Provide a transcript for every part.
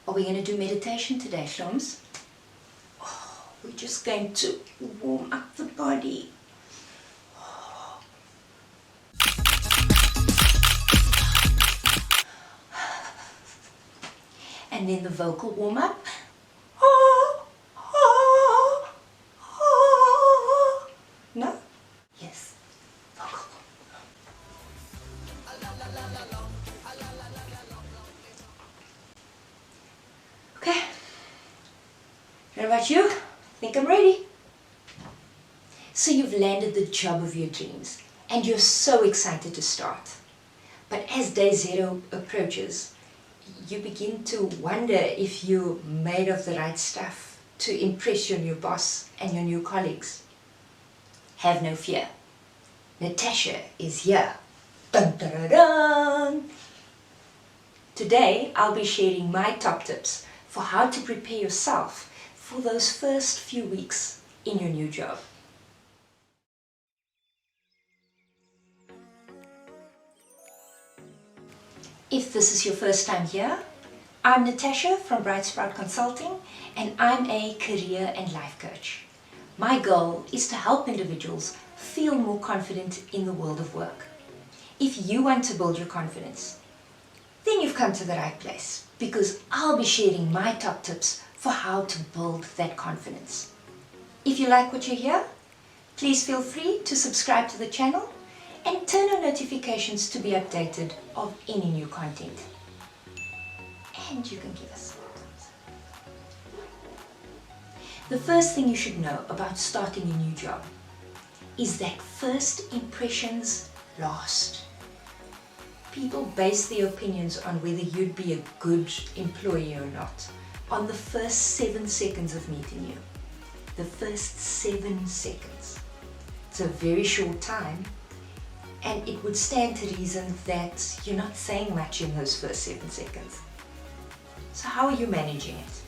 Are we going to do meditation today, Shloms? Oh, we're just going to warm up the body. And then the vocal warm-up. No? Yes. Vocal. Okay. What about you? Think I'm ready? So you've landed the job of your dreams and you're so excited to start. But as day 0 approaches, you begin to wonder if you're made of the right stuff to impress your new boss and your new colleagues. Have no fear. Natasha is here. Dun, dun, dun, dun. Today I'll be sharing my top tips for how to prepare yourself for those first few weeks in your new job. If this is your first time here, I'm Natasha from Bright Sprout Consulting and I'm a career and life coach. My goal is to help individuals feel more confident in the world of work. If you want to build your confidence, then you've come to the right place because I'll be sharing my top tips for how to build that confidence. If you like what you hear, please feel free to subscribe to the channel and turn on notifications to be updated of any new content. And you can give us a thumbs up. The first thing you should know about starting a new job is that first impressions last. People base their opinions on whether you'd be a good employee or not on the first 7 seconds of meeting you. The first 7 seconds. It's a very short time, and it would stand to reason that you're not saying much in those first 7 seconds. So how are you managing it?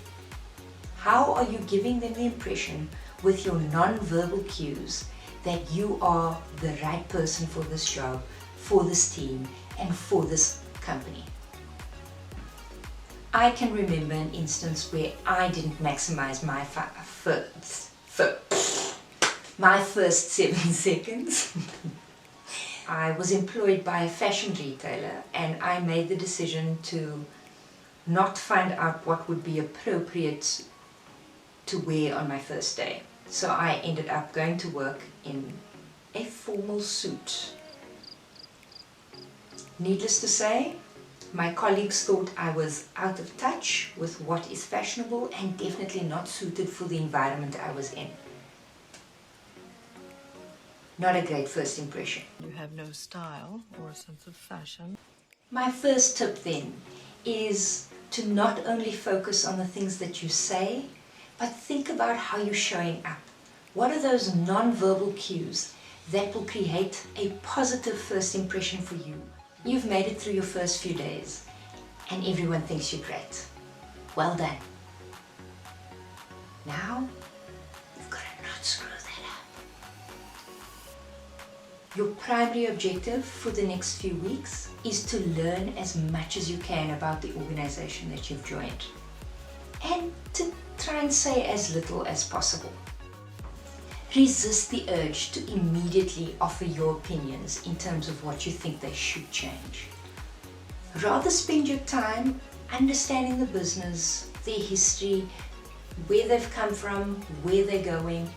How are you giving them the impression with your non-verbal cues that you are the right person for this job, for this team, and for this company? I can remember an instance where I didn't maximize my first 7 seconds. I was employed by a fashion retailer and I made the decision to not find out what would be appropriate to wear on my first day. So I ended up going to work in a formal suit. Needless to say, my colleagues thought I was out of touch with what is fashionable and definitely not suited for the environment I was in. Not a great first impression. You have no style or sense of fashion. My first tip then is to not only focus on the things that you say, but think about how you're showing up. What are those non-verbal cues that will create a positive first impression for you? You've made it through your first few days and everyone thinks you're great. Well done. Now, you've got to not screw that up. Your primary objective for the next few weeks is to learn as much as you can about the organization that you've joined and to try and say as little as possible. Resist the urge to immediately offer your opinions in terms of what you think they should change. Rather spend your time understanding the business, their history, where they've come from, where they're going.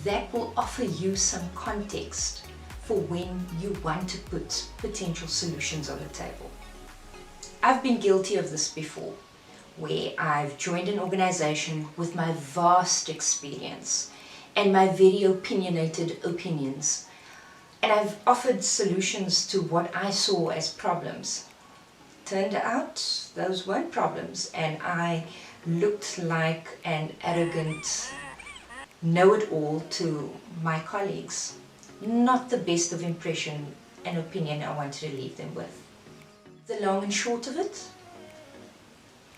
That will offer you some context for when you want to put potential solutions on the table. I've been guilty of this before, where I've joined an organization with my vast experience and my very opinionated opinions, and I've offered solutions to what I saw as problems. Turned out those weren't problems, and I looked like an arrogant know-it-all to my colleagues. Not the best of impression and opinion I wanted to leave them with. The long and short of it,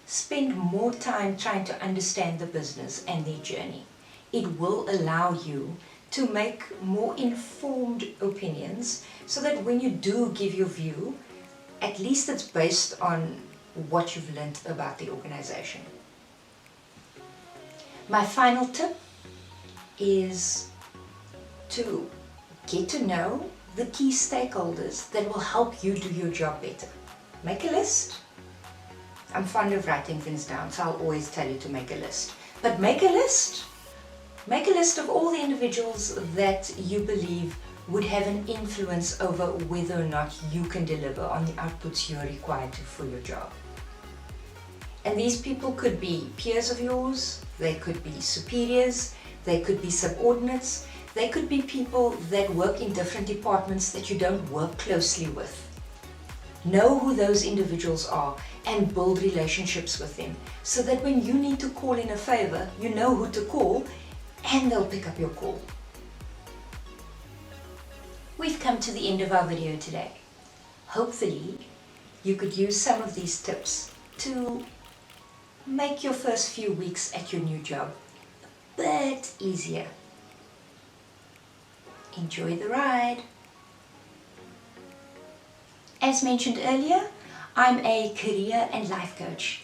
spend more time trying to understand the business and their journey. It will allow you to make more informed opinions so that when you do give your view, at least it's based on what you've learned about the organization. My final tip is to get to know the key stakeholders that will help you do your job better. Make a list. I'm fond of writing things down, so I'll always tell you to make a list. But make a list. Make a list of all the individuals that you believe would have an influence over whether or not you can deliver on the outputs you're required to for your job. And these people could be peers of yours, they could be superiors, they could be subordinates, they could be people that work in different departments that you don't work closely with. Know who those individuals are and build relationships with them so that when you need to call in a favor, you know who to call and they'll pick up your call. We've come to the end of our video today. Hopefully, you could use some of these tips to make your first few weeks at your new job a bit easier. Enjoy the ride. As mentioned earlier, I'm a career and life coach.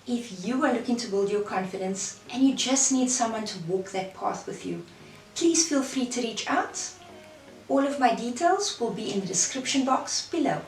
If you are looking to build your confidence and you just need someone to walk that path with you, please feel free to reach out. All of my details will be in the description box below.